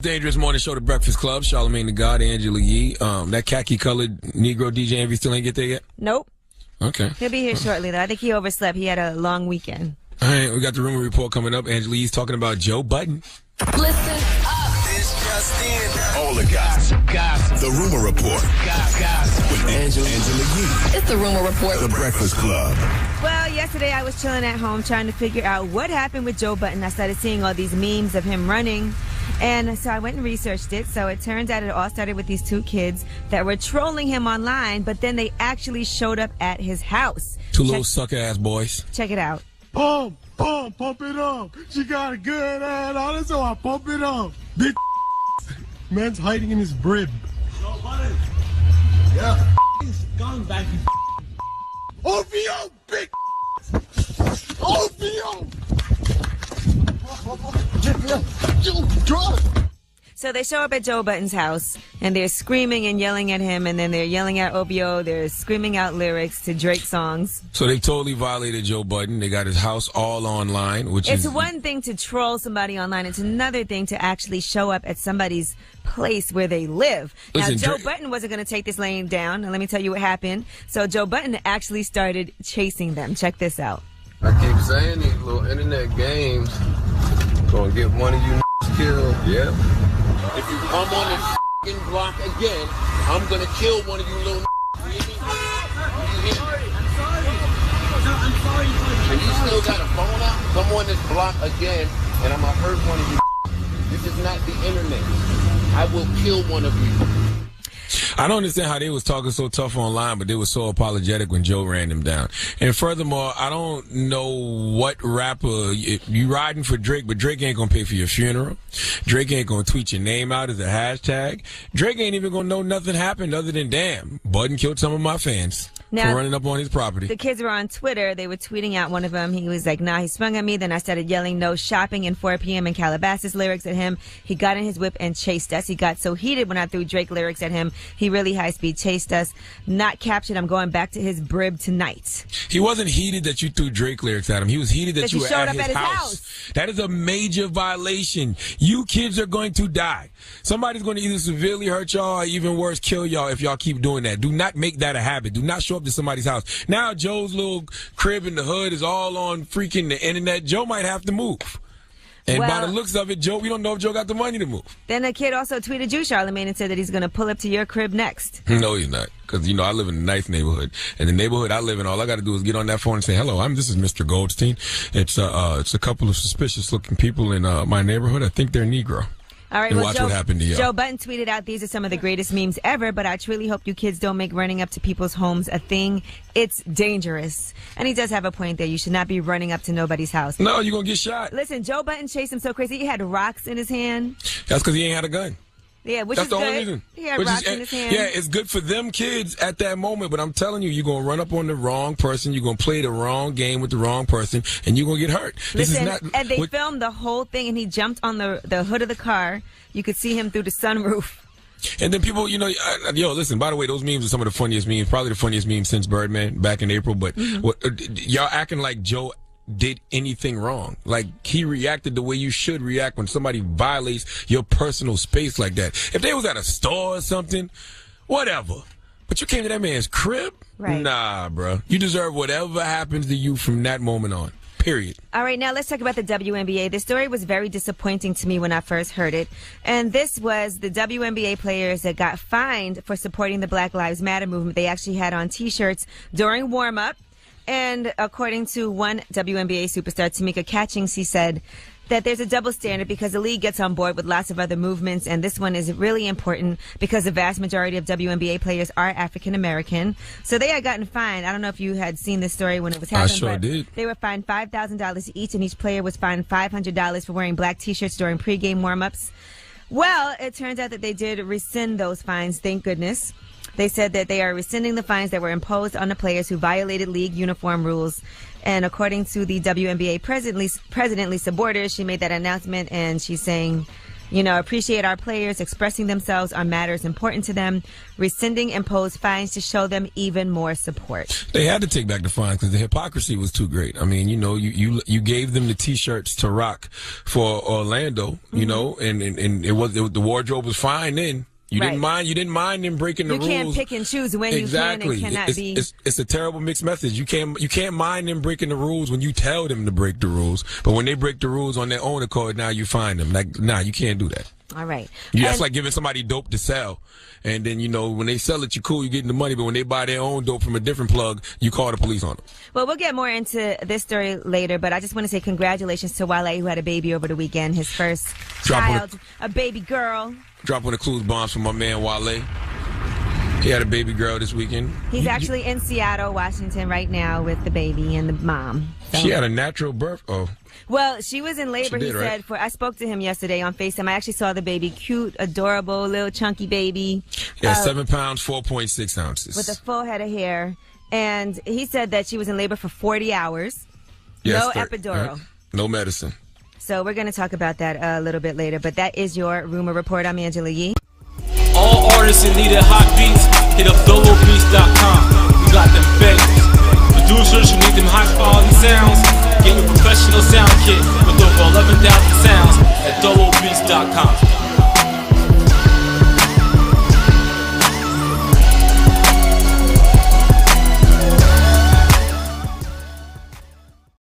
Dangerous Morning Show, The Breakfast Club. Charlamagne the God, Angela Yee. That khaki-colored Negro DJ Envy still ain't get there yet? Nope. Okay. He'll be here shortly, though. I think he overslept. He had a long weekend. All right, we got the rumor report coming up. Angela Yee's talking about Joe Budden. Listen up. It's just in. All the gossip. The rumor report. Gossip. With Angela Yee. It's the rumor report. The Breakfast Club. Well, yesterday I was chilling at home trying to figure out what happened with Joe Budden. I started seeing all these memes of him running. And so I went and researched it. So it turns out it all started with these two kids that were trolling him online, but then they actually showed up at his house. Two little sucker-ass boys. Check it out. Pump it up. She got a good ass on it, so I pump it up. Big man's hiding in his brib. Joe Budden. Yeah. Gone back, you OVO, big OVO. Drop. So they show up at Joe Budden's house, and they're screaming and yelling at him, and then they're yelling at OVO. They're screaming out lyrics to Drake songs. So they totally violated Joe Budden. They got his house all online, which It's is... one thing to troll somebody online. It's another thing to actually show up at somebody's place where they live. Listen, now, Joe Budden wasn't going to take this laying down, and let me tell you what happened. So Joe Budden actually started chasing them. Check this out. I keep saying these little internet games gonna get one of you killed. Yep. If you come on this f***ing block again, I'm gonna kill one of you little I'm sorry. And you still got a phone out? Come on this block again, and I'm gonna hurt one of you. This is not the internet. I will kill one of you. I don't understand how they was talking so tough online, but they were so apologetic when Joe ran them down. And furthermore, I don't know what rapper you riding for Drake, but Drake ain't gonna pay for your funeral. Drake ain't gonna tweet your name out as a hashtag. Drake ain't even gonna know nothing happened other than, damn, Budden killed some of my fans for running up on his property. The kids were on Twitter. They were tweeting out one of them. He was like, nah, he sprung at me. Then I started yelling, no shopping and 4 p.m. in Calabasas lyrics at him. He got in his whip and chased us. He got so heated when I threw Drake lyrics at him. He really high-speed chased us. Not captured. I'm going back to his brib tonight. He wasn't heated that you threw Drake lyrics at him. He was heated that you were at his house. That is a major violation. You kids are going to die. Somebody's going to either severely hurt y'all or even worse, kill y'all if y'all keep doing that. Do not make that a habit. Do not show up to somebody's house. Now Joe's little crib in the hood is all on freaking the internet. Joe might have to move. And by the looks of it, Joe, we don't know if Joe got the money to move. Then a kid also tweeted you, Charlamagne, and said that he's going to pull up to your crib next. No, he's not. Because, you know, I live in a nice neighborhood. And the neighborhood I live in, all I got to do is get on that phone and say, hello, this is Mr. Goldstein. It's a couple of suspicious-looking people in my neighborhood. I think they're Negro. All right, and well, watch what happened to y'all. Joe Budden tweeted out, these are some of the greatest memes ever, but I truly hope you kids don't make running up to people's homes a thing. It's dangerous. And he does have a point there. You should not be running up to nobody's house. No, you're going to get shot. Listen, Joe Budden chased him so crazy. He had rocks in his hand. That's because he ain't had a gun. Yeah, which That's is the good. only reason. He had rocks in his hand. Yeah, it's good for them kids at that moment, but I'm telling you, you're going to run up on the wrong person, you're going to play the wrong game with the wrong person, and you're going to get hurt. Listen, and they filmed the whole thing, and he jumped on the hood of the car. You could see him through the sunroof. And then people, you know, listen, by the way, those memes are some of the funniest memes, probably the funniest memes since Birdman back in April, but y'all acting like Joe did anything wrong. Like, he reacted the way you should react when somebody violates your personal space like that. If they was at a store or something, whatever. But you came to that man's crib? Right. Nah, bro. You deserve whatever happens to you from that moment on. Period. All right, now let's talk about the WNBA. This story was very disappointing to me when I first heard it. And this was the WNBA players that got fined for supporting the Black Lives Matter movement. They actually had on T-shirts during warm-up. And according to one WNBA superstar, Tamika Catchings, he said that there's a double standard because the league gets on board with lots of other movements, and this one is really important because the vast majority of WNBA players are African American. So they had gotten fined. I don't know if you had seen this story when it was happening. I sure did. They were fined $5,000 each, and each player was fined $500 for wearing black T-shirts during pregame warm-ups. Well, it turns out that they did rescind those fines, thank goodness. They said that they are rescinding the fines that were imposed on the players who violated league uniform rules. And according to the WNBA president, Lisa Borders, she made that announcement, and she's saying, appreciate our players expressing themselves on matters important to them, rescinding imposed fines to show them even more support. They had to take back the fines because the hypocrisy was too great. I mean, you gave them the T-shirts to rock for Orlando, and the wardrobe was fine then. You didn't mind them breaking the rules. You can't pick and choose when you can and cannot be. It's a terrible mixed message. You can't mind them breaking the rules when you tell them to break the rules, but when they break the rules on their own accord, now you fine them. You can't do that. All right. That's like giving somebody dope to sell. And then, when they sell it, you're cool, you're getting the money. But when they buy their own dope from a different plug, you call the police on them. Well, we'll get more into this story later, but I just want to say congratulations to Wale, who had a baby over the weekend, his first child, a baby girl. Dropping the clues bombs from my man Wale. He had a baby girl this weekend. He's actually in Seattle, Washington right now with the baby and the mom. So. She had a natural birth? Oh. Well, she was in labor, he said. I spoke to him yesterday on FaceTime. I actually saw the baby. Cute, adorable, little chunky baby. Yeah, 7 pounds, 4.6 ounces. With a full head of hair. And he said that she was in labor for 40 hours. Yes, no epidural. No medicine. So we're going to talk about that a little bit later. But that is your Rumor Report. I'm Angela Yee. All artists in need of hot beats, hit up solobeats.com. We got them bangers. Producers who need them high quality sounds, get your professional sound kit with over 11,000 sounds at solobeats.com.